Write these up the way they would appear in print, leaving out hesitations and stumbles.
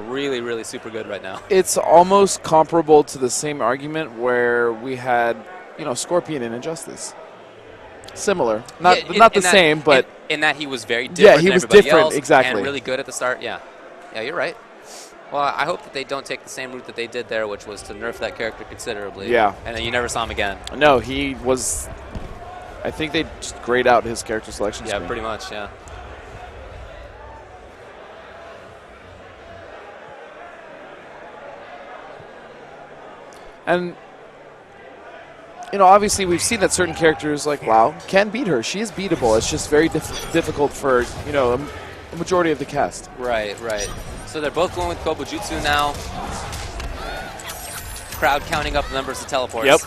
really, really super good right now. It's almost comparable to the same argument where we had, Scorpion in Injustice. Similar, not the same, but in that he was very different. He than was everybody different, else exactly, and really good at the start. Yeah, you're right. Well, I hope that they don't take the same route that they did there, which was to nerf that character considerably. Yeah, and then you never saw him again. No, he was. I think they just grayed out his character selection. Yeah, screen. pretty much. Yeah. And, obviously we've seen that certain characters like WoW can beat her. She is beatable. It's just very difficult for, a majority of the cast. Right. So they're both going with Kobujutsu now. Crowd counting up the numbers of teleports. Yep.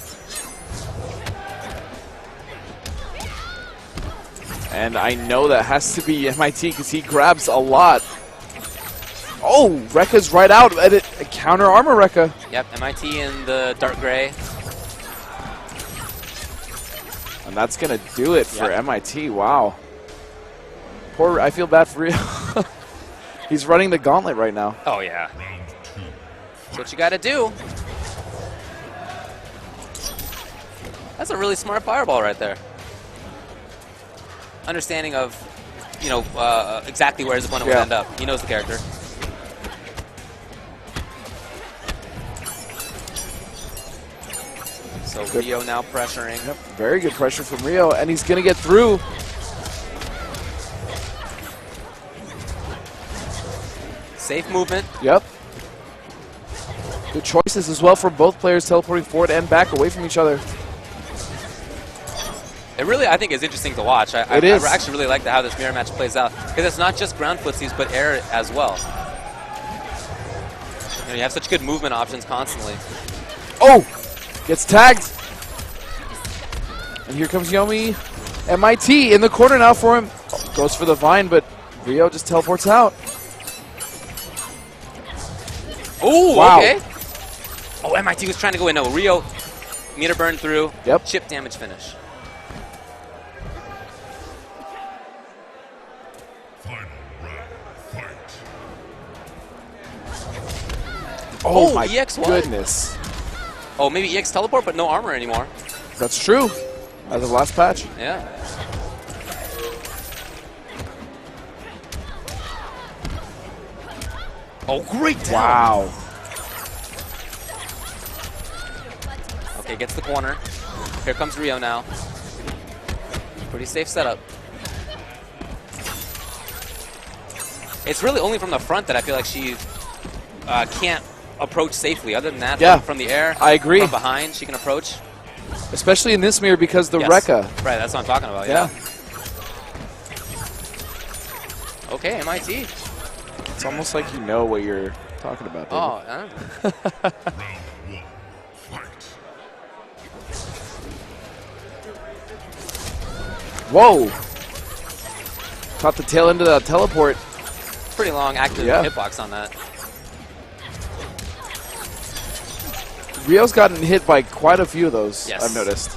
And I know that has to be MIT because he grabs a lot. Oh, Rekka's right out at it. A counter armor Rekka. Yep, MIT in the dark gray. And that's going to do it for MIT. Wow. I feel bad for Rio. He's running the gauntlet right now. Oh, yeah. That's what you got to do. That's a really smart fireball right there. Understanding of, exactly where his opponent would end up. He knows the character. So Rio now pressuring. Yep, very good pressure from Rio, and he's going to get through. Safe movement. Yep. Good choices as well for both players, teleporting forward and back away from each other. It really, I think, is interesting to watch. I actually really like how this mirror match plays out, because it's not just ground footsies, but air as well. You have such good movement options constantly. Oh! Gets tagged. And here comes Yomi. MIT in the corner now for him. Oh, goes for the vine, but Rio just teleports out. Oh, wow. Okay. Oh, MIT was trying to go in. No, Rio, meter burn through. Yep. Chip damage finish. Oh, my EX goodness. Oh, maybe EX teleport, but no armor anymore. That's true. As of last patch. Yeah. Oh, great down. Wow. Okay, gets the corner. Here comes Rio now. Pretty safe setup. It's really only from the front that I feel like she can't approach safely. Other than that, from the air, I agree. From behind, she can approach. Especially in this mirror because the Rekka. Right, that's what I'm talking about, yeah. Okay, MIT. It's almost like you know what you're talking about, David. Oh, Whoa! Caught the tail end of that teleport. Pretty long active hitbox on that. Rio's gotten hit by quite a few of those, yes. I've noticed.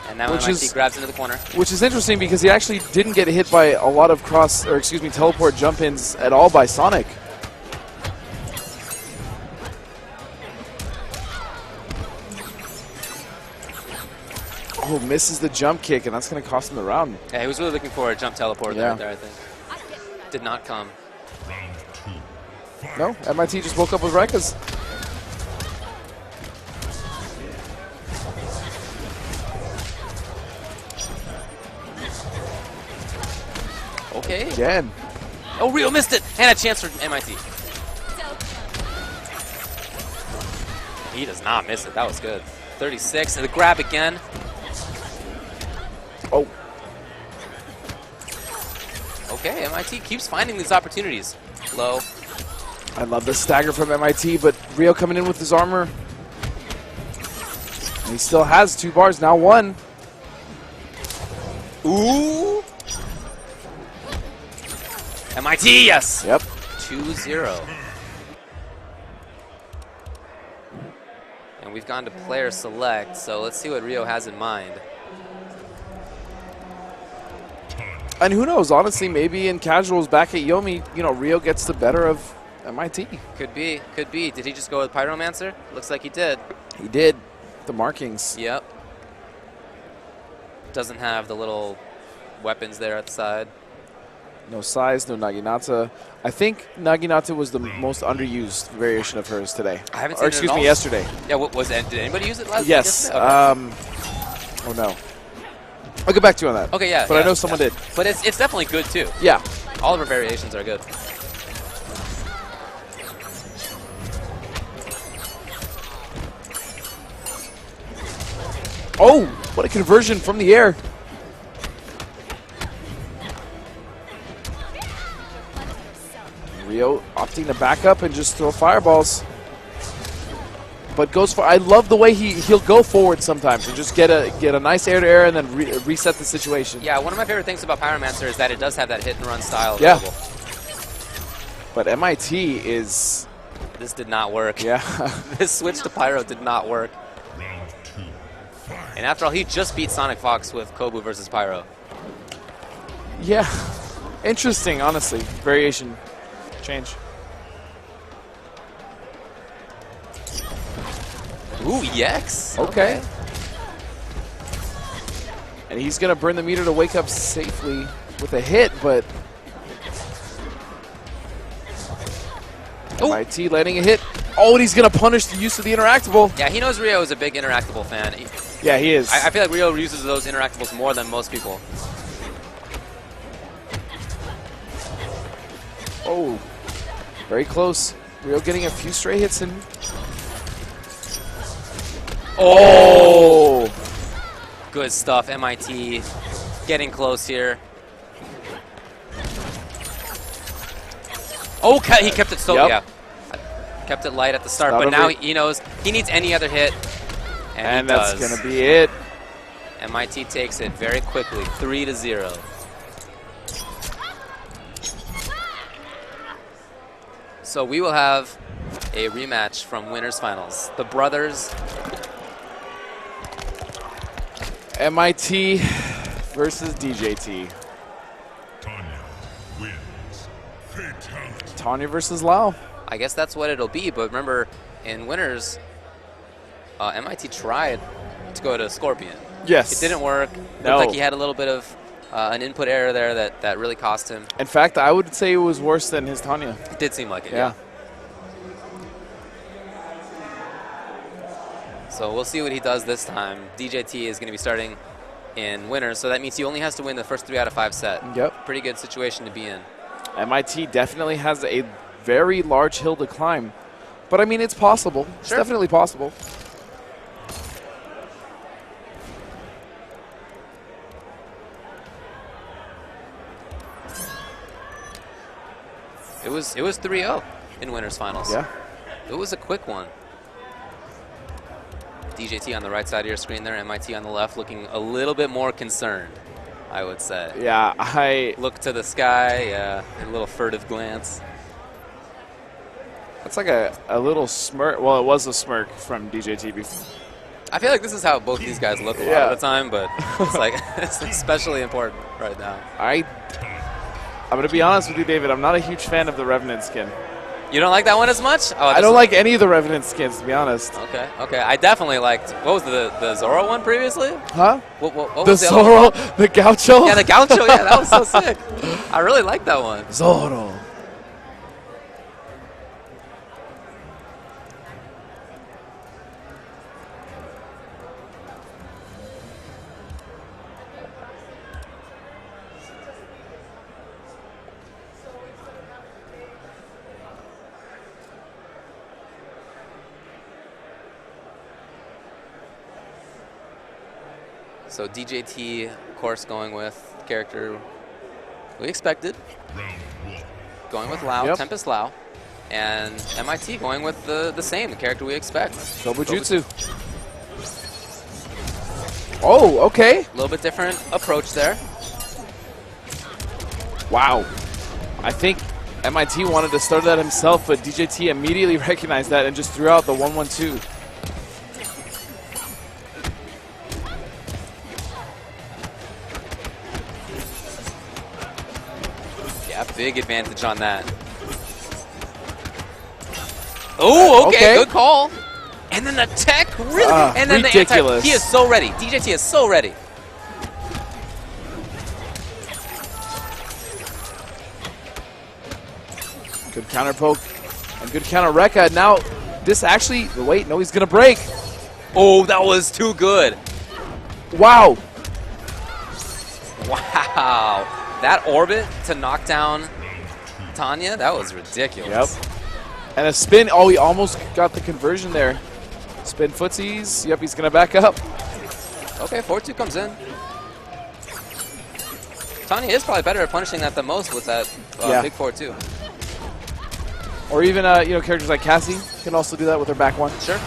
And now MIT grabs into the corner. Which is interesting because he actually didn't get hit by a lot of teleport jump-ins at all by Sonic. Oh, misses the jump kick, and that's going to cost him the round. Yeah, he was really looking for a jump teleport there, I think. Did not come. No, MIT just woke up with Rekkas. Okay. Again. Oh, Rio missed it! And a chance for MIT. He does not miss it. That was good. 36, and the grab again. Oh. Okay, MIT keeps finding these opportunities. Low. I love the stagger from MIT, but Rio coming in with his armor. And he still has 2 bars, now 1. Ooh. MIT, yes. Yep. 2-0. And we've gone to player select, so let's see what Rio has in mind. And who knows, honestly, maybe in casuals back at Yomi, Rio gets the better of MIT. Could be. Could be. Did he just go with Pyromancer? Looks like he did. He did. The markings. Yep. Doesn't have the little weapons there at the side. No size, no Naginata. I think Naginata was the most underused variation of hers today. I haven't or seen excuse it at me, all. yesterday. Yeah, what was it? Did anybody use it last Yes. yesterday? Oh, no. I'll get back to you on that. Okay, yeah. But yeah, I know someone did. But it's definitely good, too. Yeah. All of her variations are good. Oh, what a conversion from the air. Rio opting to back up and just throw fireballs. But goes for. I love the way he'll go forward sometimes and just get a nice air to air and then reset the situation. Yeah, one of my favorite things about Pyromancer is that it does have that hit and run style available. Yeah. But MIT is. This did not work. Yeah. This switch to Pyro did not work. And after all, he just beat Sonic Fox with Kobu versus Pyro. Yeah. Interesting, honestly. Variation change. Ooh, EX. Okay. And he's going to burn the meter to wake up safely with a hit, but Ooh. MIT landing a hit. Oh, and he's going to punish the use of the interactable. Yeah, he knows Rio is a big interactable fan. Yeah, he is. I feel like Rio uses those interactables more than most people. Oh, very close. Rio getting a few stray hits in. Oh! Good stuff. MIT getting close here. Oh, he kept it so, Yep. yeah. Kept it light at the start, That'll but now be- he knows he needs any other hit. And he that's does. going to be it. MIT takes it very quickly, 3-0. So we will have a rematch from winners finals. The brothers. MIT versus DJT. Tanya wins. Fatality. Tanya versus Lau. I guess that's what it'll be, but remember, in winners, MIT tried to go to Scorpion. Yes. It didn't work. No. Looked like he had a little bit of an input error there that really cost him. In fact, I would say it was worse than his Tanya. It did seem like it, Yeah. So we'll see what he does this time. DJT is going to be starting in winners, so that means he only has to win the first 3 out of 5 set. Yep. Pretty good situation to be in. MIT definitely has a very large hill to climb. But, I mean, it's possible. It's Sure. definitely possible. It was 3-0 in winners finals. Yeah. It was a quick one. DJT on the right side of your screen there, MIT on the left, looking a little bit more concerned, I would say. Yeah, Look to the sky, and a little furtive glance. That's like a little smirk. Well, it was a smirk from DJT before. I feel like this is how both these guys look a lot of the time, but it's like it's especially important right now. I'm going to be honest with you, David. I'm not a huge fan of the Revenant skin. You don't like that one as much? Oh, I don't like any of the Revenant skins, to be honest. Okay. I definitely liked. What was the Zoro one previously? Huh? What The was the other Zoro, one? the Gaucho? Yeah, the Gaucho. Yeah, that was so sick. I really liked that one. Zoro. So DJT, of course, going with the character we expected. Round 1. Going with Lau, Yep. Tempest Lau. And MIT going with the same, the character we expect. Kobujutsu. Oh, okay. A little bit different approach there. Wow. I think MIT wanted to start that himself, but DJT immediately recognized that and just threw out the 1-1-2. Yeah, big advantage on that. Oh, okay, good call. And then the tech, really? And then ridiculous. He is so ready. DJT is so ready. Good counter poke and good counter Rekka. Now, this actually, wait, no, he's going to break. Oh, that was too good. Wow. Wow. That orbit to knock down Tanya, that was ridiculous. Yep. And a spin. Oh, he almost got the conversion there. Spin footsies. Yep, he's going to back up. Okay, 4-2 comes in. Tanya is probably better at punishing that the most with that big 4-2. Or even, characters like Cassie can also do that with her back one. Sure.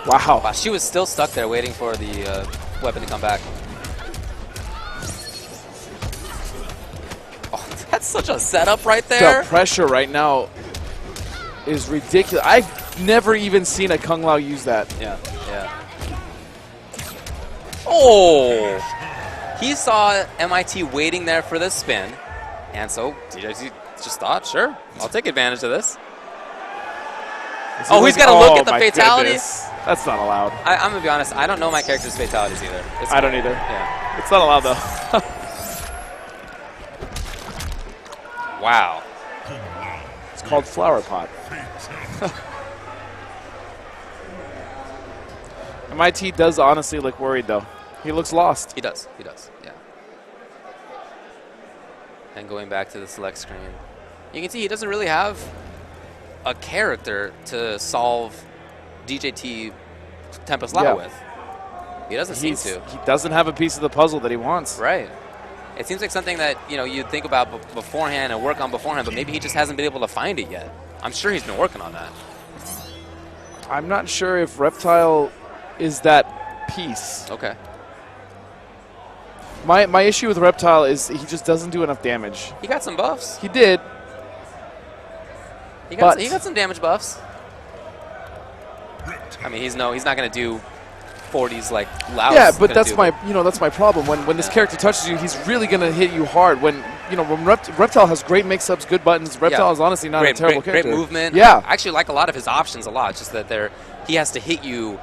Wow. Wow, she was still stuck there waiting for the weapon to come back. Oh, that's such a setup right there. The pressure right now is ridiculous. I've never even seen a Kung Lao use that. Yeah, yeah. Oh! He saw MIT waiting there for the spin, and so DJT just thought, sure, I'll take advantage of this. Oh, he's got to look at the fatality? Goodness. That's not allowed. I'm going to be honest, I don't know my character's fatalities either. I don't either. Yeah. It's not allowed, though. Wow. It's called Flower Pot. MIT does honestly look worried, though. He looks lost. He does, yeah. And going back to the select screen, you can see he doesn't really have a character to solve DJT Tempest Lao with. He doesn't seem to. He doesn't have a piece of the puzzle that he wants. Right. It seems like something that, you'd think about beforehand and work on beforehand, but maybe he just hasn't been able to find it yet. I'm sure he's been working on that. I'm not sure if Reptile is that piece. Okay. My issue with Reptile is he just doesn't do enough damage. He got some buffs. He did. He got some damage buffs. I mean, he's not going to do 40s like Lao. Yeah, but that's my problem. When this character touches you, he's really going to hit you hard. When Reptile has great mix-ups, good buttons. Reptile is honestly not a terrible character. Great movement. Yeah. I actually like a lot of his options a lot. Just that he has to hit you,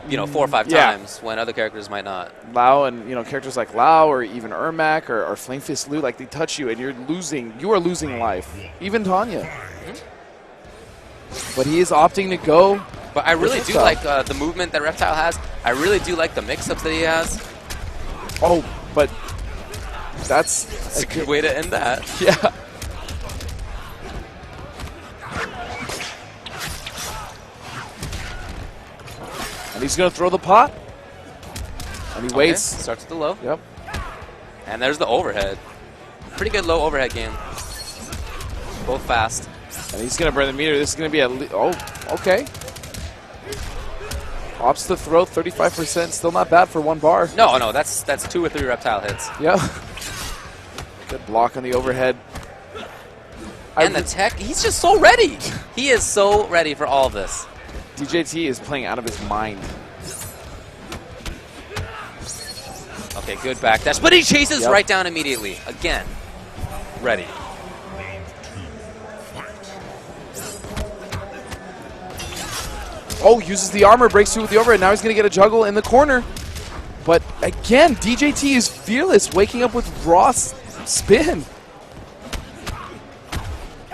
4 or 5 times when other characters might not. Lao and characters like Lao or even Ermac or Flame Fist Liu, like they touch you and you are losing life. Even Tanya. But he is opting to go. But I really do like the movement that Reptile has. I really do like the mix-ups that he has. Oh, but that's a good way to end that. Yeah. And he's going to throw the pot. And he waits. Starts with the low. Yep. And there's the overhead. Pretty good low overhead game. Both fast. And he's going to burn the meter. This is going to be okay. Opts to throw 35%. Still not bad for 1 bar. No, that's 2 or 3 Reptile hits. Yeah. Good block on the overhead. And the tech, he's just so ready. He is so ready for all of this. DJT is playing out of his mind. Okay, good backdash, but he chases right down immediately. Again, ready. Oh, uses the armor, breaks through with the overhead. Now he's going to get a juggle in the corner. But again, DJT is fearless, waking up with raw spin.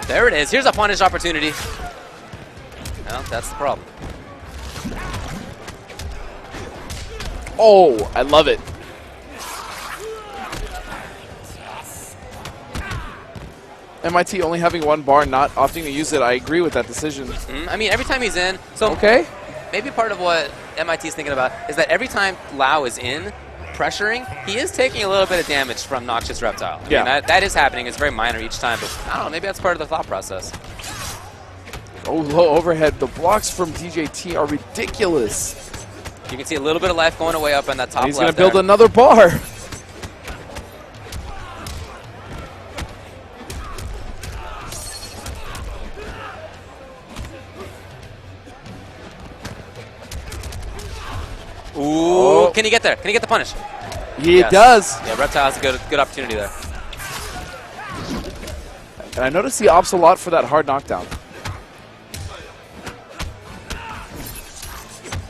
There it is. Here's a punish opportunity. No, that's the problem. Oh, I love it. MIT only having 1 bar, not opting to use it. I agree with that decision. I mean, every time he's in, so maybe part of what MIT is thinking about is that every time Lao is in, pressuring, he is taking a little bit of damage from Noxious Reptile. I mean, that is happening. It's very minor each time, but I don't know, maybe that's part of the thought process. Oh, low overhead. The blocks from DJT are ridiculous. You can see a little bit of life going away up on that top left. He's going to build another bar. Ooh, can he get there? Can he get the punish? He Yes. does. Yeah, Reptile has a good opportunity there. And I noticed he opts a lot for that hard knockdown.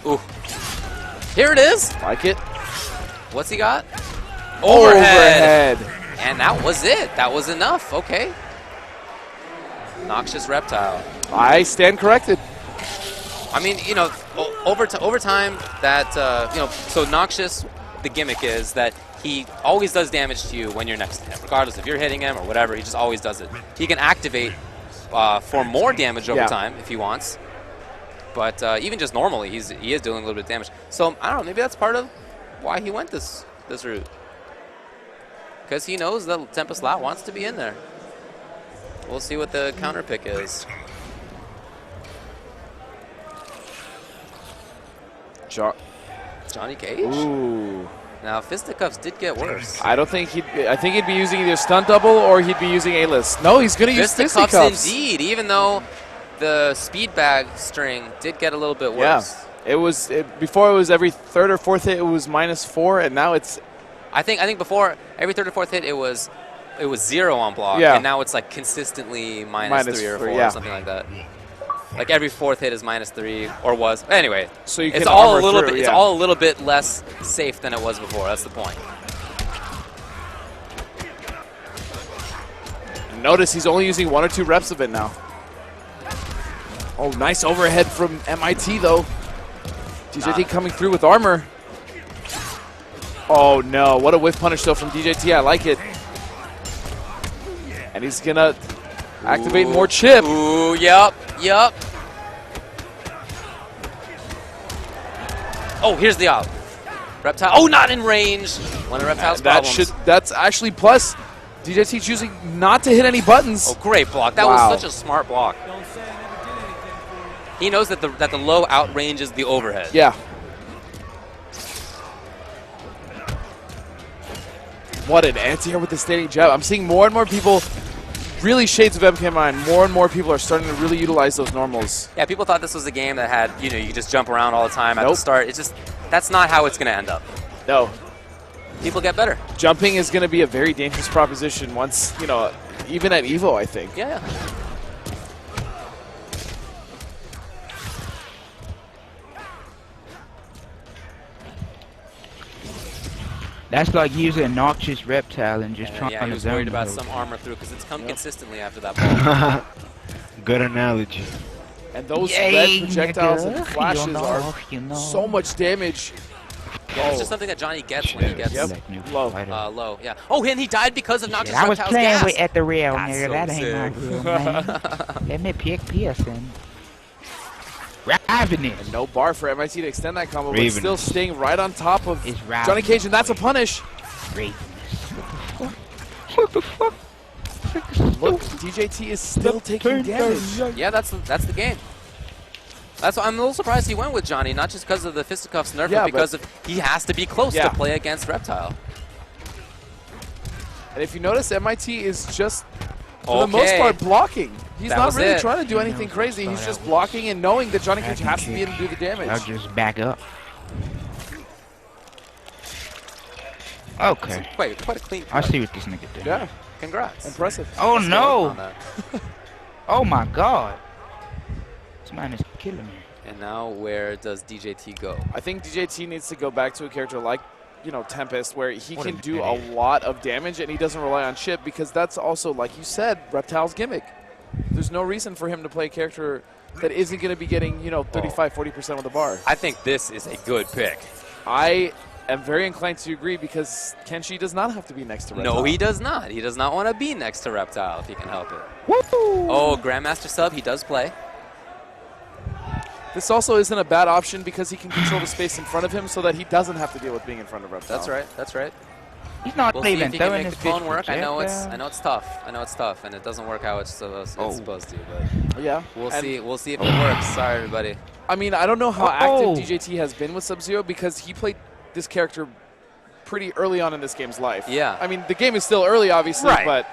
Ooh. Here it is. Like it. What's he got? Overhead. And that was it. That was enough. Okay. Noxious Reptile. I stand corrected. I mean, you know, over time, that, you know, so Noxious, the gimmick is that he always does damage to you when you're next to him, regardless if you're hitting him or whatever. He just always does it. He can activate for more damage over time if he wants. But even just normally, he is doing a little bit of damage. So, I don't know, maybe that's part of why he went this route. Because he knows that Tempest Lat wants to be in there. We'll see what the counter pick is. Johnny Cage? Ooh. Now, Fisticuffs did get worse. I don't think I think he'd be using either stunt double or he'd be using A-list. No, he's going to use Fisticuffs. Indeed, even though the speed bag string did get a little bit worse. Yeah. Before it was every third or fourth hit it was -4, and now it's. I think before every third or fourth hit it was 0 on block, Yeah. and now it's like consistently -3 or 4 yeah. or something like that. Like every fourth hit is -3 or was. Anyway, So you can it's all a armor little through, bit. It's yeah. all a little bit less safe than it was before. That's the point. Notice he's only using 1 or 2 reps of it now. Oh, nice overhead from MIT though. DJT coming through with armor. Oh no, what a whiff punish though from DJT. I like it. And he's gonna activate more chip. Ooh, yep. Oh, here's the out. Reptile. Oh, not in range. One of Reptile's problems. That's actually plus. DJT choosing not to hit any buttons. Oh, great block. That was such a smart block. He knows that the low outranges the overhead. Yeah. What an anti-air with the standing jab. I'm seeing more and more people, really shades of MK9, more and more people are starting to really utilize those normals. Yeah, people thought this was a game that had, you know, you could just jump around all the time at the Nope. start. It's just, that's not how it's going to end up. No. People get better. Jumping is going to be a very dangerous proposition once, you know, even at EVO, I think. Yeah. That's like using a Noxious Reptile and just trying Yeah, he to was zone worried about load. some armor through because it's come consistently after that ball. Good analogy. And those Yay, red projectiles and nigga. flashes You know, are you know. so much damage. Yeah, it's just something that Johnny gets when he gets Like new Low. fighter. low. Yeah. Oh, and he died because of Noxious Shit, I was Reptile's playing gas. with at the rail, That's nigga. so That ain't sick. no real, man. Let me pick Pearson. Ravenous. No bar for MIT to extend that combo, but Ravenous. still staying right on top of It's Johnny Ravenous. Cage, and that's a punish. Ravenous. Look, DJT is still taking damage. Yeah, that's the game. That's why I'm a little surprised he went with Johnny, not just because of the Fisticuffs nerf, Yeah, but because he has to be close Yeah. to play against Reptile. And if you notice, MIT is just, for the most Okay. part, blocking. He's That not was really it. trying to do anything crazy. He's just blocking and knowing that Johnny Cage has to be in to do the I'll damage. just back up. Okay. Quite a clean I cut. see what this nigga did. Yeah, Congrats. impressive. Oh Let's go work on no! that. Oh my god! This man is killing me. And now where does DJT go? I think DJT needs to go back to a character like, you know, Tempest, where he What can an do a idiot. lot of damage and he doesn't rely on chip, because that's also, like you said, Reptile's gimmick. There's no reason for him to play a character that isn't going to be getting, you know, 35, 40% of the bar. I think this is a good pick. I am very inclined to agree, because Kenshi does not have to be next to Reptile. No, he does not. He does not want to be next to Reptile if he can help it. Oh, Grandmaster sub, he does play. This also isn't a bad option because he can control the space in front of him so that he doesn't have to deal with being in front of Reptile. That's right. That's right. He's not We'll see even if he can throwing make his the clone bitch work. I know projectile. it's tough, and it doesn't work how it's supposed to. But Yeah. we'll and see. We'll see if it works. Sorry, everybody. I mean, I don't know how Oh. active DJT has been with Sub-Zero, because he played this character pretty early on in this game's life. Yeah. I mean, the game is still early, obviously, Right. but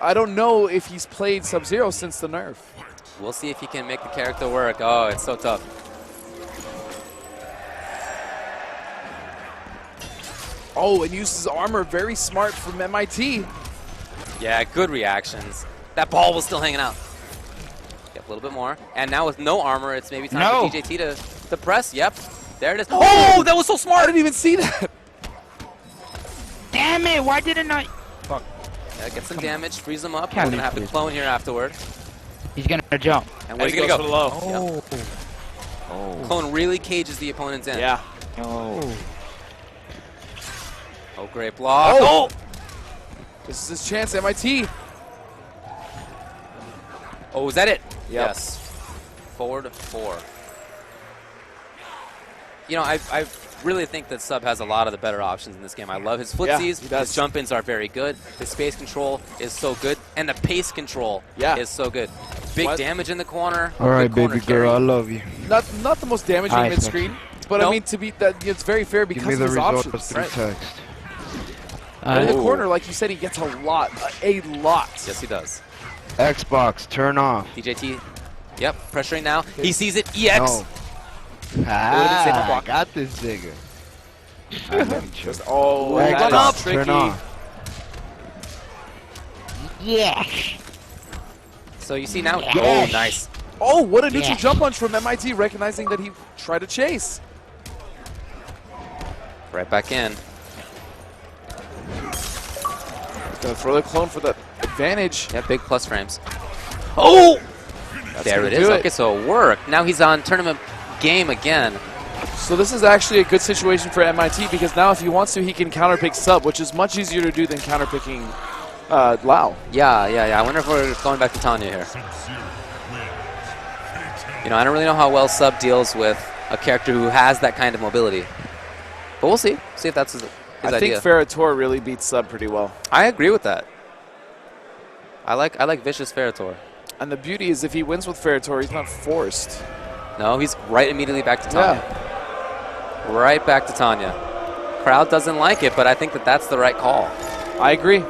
I don't know if he's played Sub-Zero since the nerf. We'll see if he can make the character work. Oh, it's so tough. Oh, and uses armor. Very smart from MIT. Yeah, good reactions. That ball was still hanging out. Yep, a little bit more. And now with no armor, it's maybe time for DJT to press. Yep, there it is. Oh, that was so smart. I didn't even see that. Damn it! Why didn't I? Fuck. Yeah, get some damage, freeze him up. Can't We're going to have the leave clone here afterward. He's gonna jump. And where's he going to go? For the low. Yep. Oh. Clone really cages the opponent's in. Yeah. Oh. Oh, great block. Oh! This is his chance, MIT. Oh, is that it? Yep. Yes. Forward 4. You know, I really think that Sub has a lot of the better options in this game. I love his footsies. he does. His jump-ins are very good. His space control is so good. And the pace control is so good. Big damage in the corner. All right, corner baby girl, I love you. Not the most damaging Hi, mid-screen, but Nope. I mean, to be that it's very fair because Give me of the his result options. of 3 Right? text. And in the corner, like you said, he gets a lot. Yes, he does. Xbox, turn off. DJT. Yep, pressuring now. He sees it. EX. No. Ah, I got this nigga. Just, oh, Xbox, that up. is tricky. turn off. Yes. So you see now. Yes. Oh, nice. Oh, what a neutral Yes. jump punch from MIT, recognizing that he tried to chase. Right back in. Gonna throw the clone for the advantage. Yeah, big plus frames. Oh! There gonna it is. do it. Okay, so it worked. Now he's on tournament game again. So this is actually a good situation for MIT because now if he wants to, he can counterpick Sub, which is much easier to do than counterpicking Lau. Yeah. I wonder if we're going back to Tanya here. You know, I don't really know how well Sub deals with a character who has that kind of mobility. But we'll see. See if that's his I idea. think Ferrator really beats Sub pretty well. I agree with that. I like vicious Ferrator. And the beauty is if he wins with Ferrator, he's not forced. No, he's right immediately back to Tanya. Right back to Tanya. Crowd doesn't like it, but I think that that's the right call. I agree.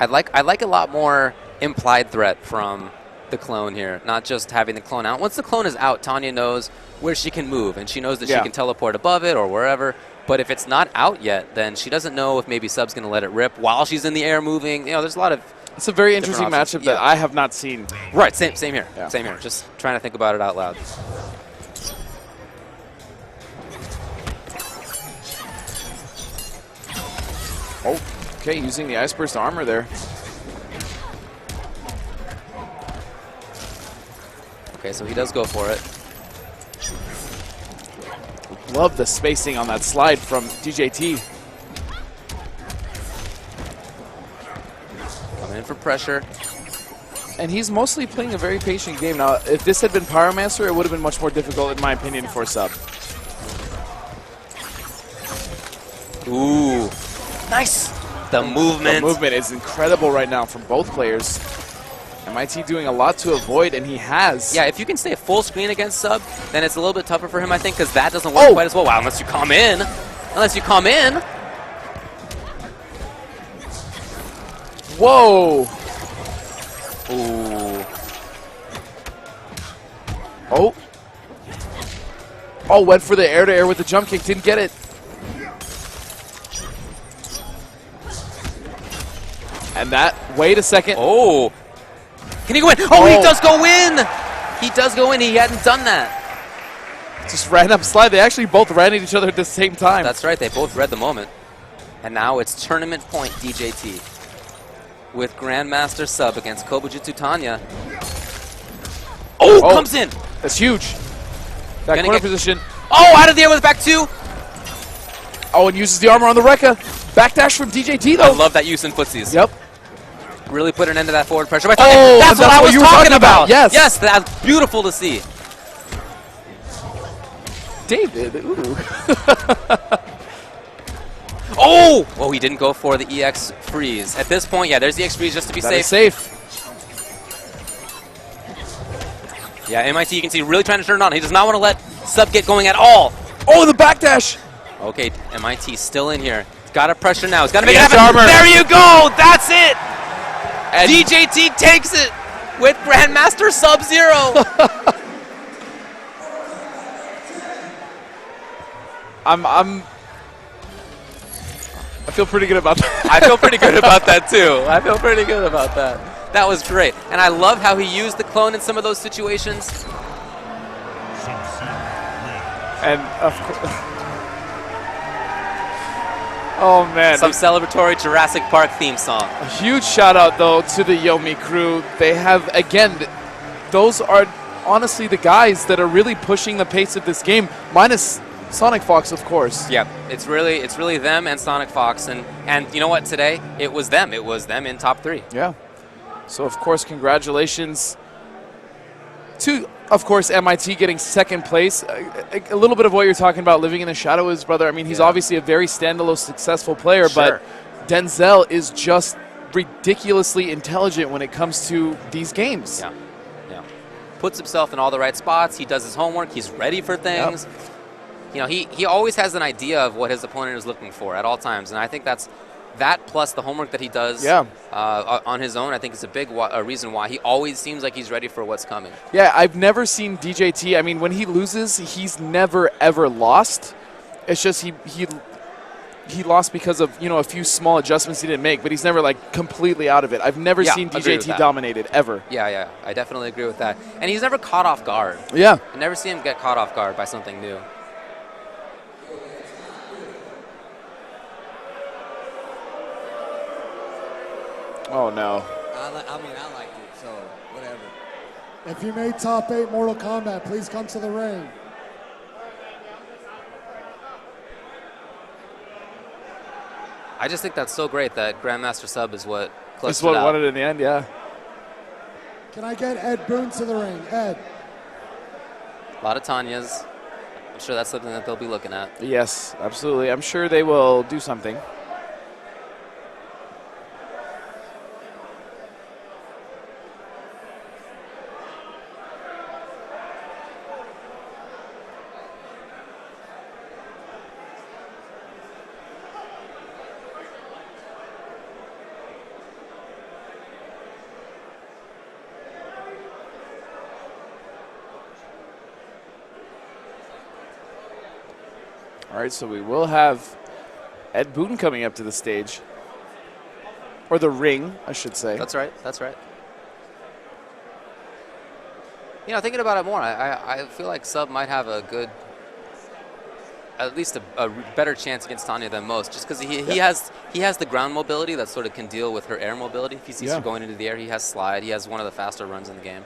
I like a lot more implied threat from the clone here, not just having the clone out. Once the clone is out, Tanya knows where she can move, and she knows that she can teleport above it or wherever. But if it's not out yet, then she doesn't know if maybe Sub's going to let it rip while she's in the air moving. You know, there's a lot of It's a very interesting options. matchup that I have not seen. Right, same here. Yeah. Same here. Just trying to think about it out loud. Oh, okay, using the Ice Burst armor there. Okay, so he does go for it. Love the spacing on that slide from DJT. Coming in for pressure. And he's mostly playing a very patient game. Now, if this had been Pyromancer, it would have been much more difficult, in my opinion, for Sub. Ooh. Nice. The movement. The movement is incredible right now from both players. MIT doing a lot to avoid, and he has. Yeah, if you can stay full screen against Sub, then it's a little bit tougher for him, I think, because that doesn't work quite as well. Wow, unless you come in. Unless you come in. Whoa. Ooh. Oh. Oh, went for the air-to-air with the jump kick. Didn't get it. And that, wait a second. Oh. Can he go in? Oh, he does go in. He does go in. He hadn't done that. Just random slide. They actually both ran at each other at the same time. That's right. They both read the moment. And now it's tournament point DJT with Grandmaster Sub against Kobujutsu Tanya. Oh, comes in. That's huge. That corner position. Oh, out of the air with back two. Oh, and uses the armor on the Rekka. Backdash from DJT, though. I love that use in footsies. Yep. Really put an end to that forward pressure. Oh, that's what I was you were talking about. Yes. Yes, that's beautiful to see. David, ooh. Oh, he didn't go for the EX freeze. At this point, yeah, there's the EX freeze just to be safe. Safe. Yeah, MIT, you can see, really trying to turn it on. He does not want to let Sub get going at all. Oh, the backdash. Okay, MIT still in here. He's got to pressure now. He's got to make it Yes, happen. armor. There you go. That's it. And DJT takes it with Grandmaster Sub-Zero. I feel pretty good about that. I feel pretty good about that too. I feel pretty good about that. That was great. And I love how he used the clone in some of those situations. And of course. Oh man. Some celebratory Jurassic Park theme song. A huge shout out though to the Yomi crew. They have, again, those are honestly the guys that are really pushing the pace of this game, minus Sonic Fox, of course. Yeah, it's really them and Sonic Fox, and you know what? Today it was them. It was them in top 3. Yeah. So of course, congratulations to, of course, MIT getting second place. A little bit of what you're talking about, living in the shadow of his brother. I mean, he's obviously a very standalone, successful player, Sure. but Denzel is just ridiculously intelligent when it comes to these games. Yeah, yeah. Puts himself in all the right spots. He does his homework. He's ready for things. Yep. You know, he always has an idea of what his opponent is looking for at all times, and I think that's that plus the homework that he does on his own. I think is a big reason why he always seems like he's ready for what's coming. Yeah, I've never seen DJT. I mean, when he loses, he's never ever lost. It's just he lost because of, you know, a few small adjustments he didn't make, but he's never like completely out of it. I've never seen DJT dominated ever. Yeah, I definitely agree with that. And he's never caught off guard. Yeah, I never see him get caught off guard by something new. Oh no. I liked it, so whatever. If you made top 8 Mortal Kombat, please come to the ring. I just think that's so great that Grandmaster Sub is what That's clutched what it out. won it in the end, yeah. Can I get Ed Boon to the ring? Ed. A lot of Tanya's. I'm sure that's something that they'll be looking at. Yes, absolutely. I'm sure they will do something. All right, so we will have Ed Boon coming up to the stage. Or the ring, I should say. That's right. That's right. You know, thinking about it more, I feel like Sub might have a good, at least a better chance against Tanya than most, just because he has the ground mobility that sort of can deal with her air mobility. If he sees her going into the air, he has slide. He has one of the faster runs in the game.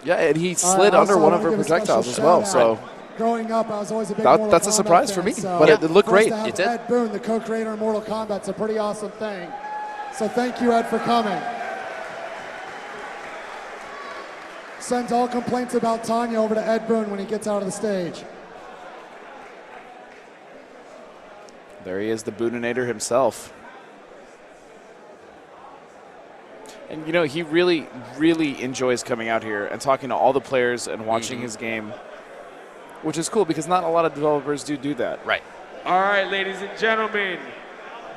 Yeah, and he slid under one of her projectiles as well. So growing up, I was always a big Mortal that's a Kombat surprise fan, for me, so but it looked great. to have It did. Ed Boon, the co-creator of Mortal Kombat, it's a pretty awesome thing. So thank you, Ed, for coming. Sends all complaints about Tanya over to Ed Boon when he gets out of the stage. There he is, the Booninator himself. And, you know, he really, really enjoys coming out here and talking to all the players and watching his game, which is cool because not a lot of developers do that. Right. All right, ladies and gentlemen,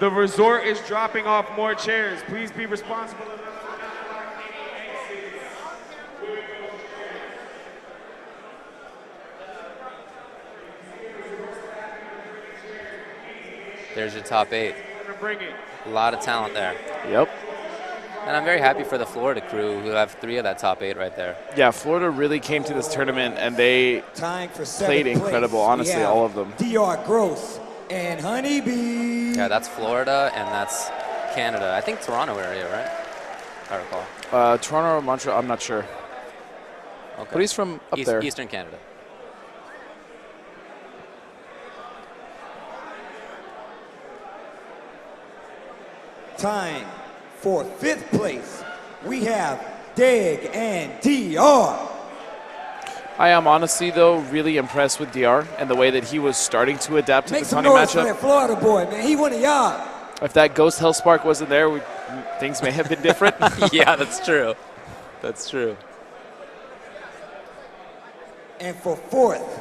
the resort is dropping off more chairs. Please be responsible enough to not block any exits. There's your top 8. Bring it. A lot of talent there. Yep. And I'm very happy for the Florida crew who have 3 of that top 8 right there. Yeah, Florida really came to this tournament and they Tying for played 7th incredible, place, honestly, we have all of them. DR Gross and Honeybee. Yeah, that's Florida and that's Canada. I think Toronto area, right? If I recall. Toronto or Montreal, I'm not sure. Okay. But he's from up there. Eastern Canada. Tying for 5th place, we have Dig and DR. I am honestly, though, really impressed with DR and the way that he was starting to adapt to Make the some Tony noise for matchup. that Florida boy, man. He one of y'all. If that Ghost Hellspark wasn't there, things may have been different. Yeah, that's true. That's true. And for 4th,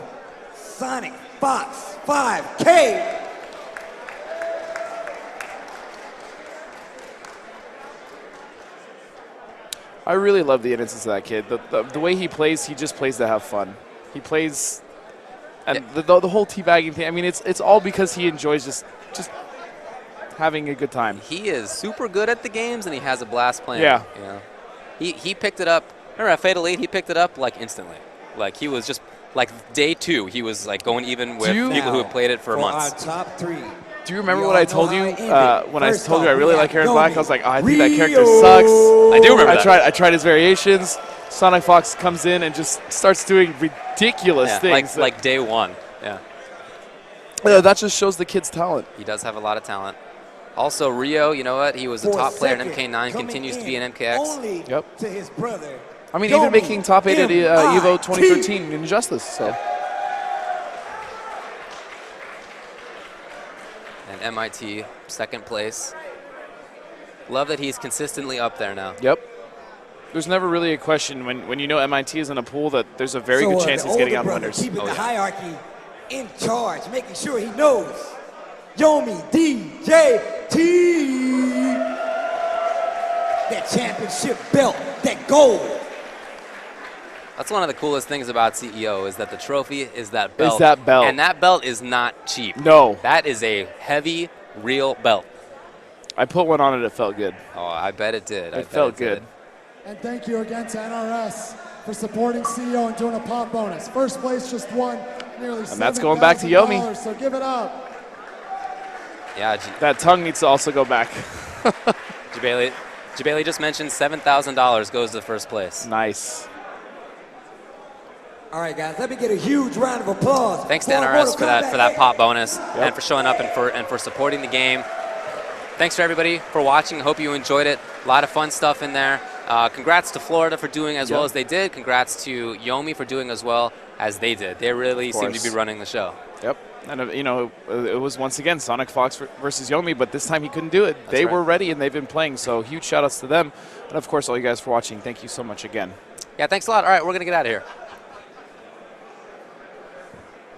Sonic Fox 5K. I really love the innocence of that kid. The way he plays, he just plays to have fun. He plays And the whole teabagging thing, I mean, it's all because he enjoys just having a good time. He is super good at the games, and he has a blast playing. Yeah. You know? He picked it up. Remember at Fatal 8, he picked it up like instantly. Like he was just like day 2, he was like going even with people who had played it for months. Our top 3. Do you remember what I told you when I told you I really like Aaron Black? I was like, oh, I think that character sucks. I do remember that. I tried his variations. Sonic Fox comes in and just starts doing ridiculous things. Like day 1. Yeah. That just shows the kid's talent. He does have a lot of talent. Also, Rio, you know what? He was a top player in MK9, continues to be in MKX. Yep. To his brother. I mean, even making top 8 at EVO 2013 in Injustice. So. And MIT, second place. Love that he's consistently up there now. Yep. There's never really a question when you know MIT is in a pool that there's a very good chance he's getting on winners. Keeping the hierarchy in charge, making sure he knows. Yomi DJT. That championship belt, that gold. That's one of the coolest things about CEO is that the trophy is that belt. Is that belt. And that belt is not cheap. No. That is a heavy, real belt. I put one on it. It felt good. Oh, I bet it did. It felt good. And thank you again to NRS for supporting CEO and doing a pop bonus. First place just won nearly $7,000. And that's going back to Yomi. So give it up. Yeah, that tongue needs to also go back. Jabali just mentioned $7,000 goes to first place. Nice. All right, guys, let me get a huge round of applause. Thanks to NRS for that pop bonus and for showing up and for supporting the game. Thanks for everybody for watching. Hope you enjoyed it. A lot of fun stuff in there. Congrats to Florida for doing as well as they did. Congrats to Yomi for doing as well as they did. They really seem to be running the show. Yep. And, you know, it was once again Sonic Fox versus Yomi, but this time he couldn't do it. They were ready, and they've been playing, so huge shout-outs to them. And, of course, all you guys for watching. Thank you so much again. Yeah, thanks a lot. All right, we're going to get out of here.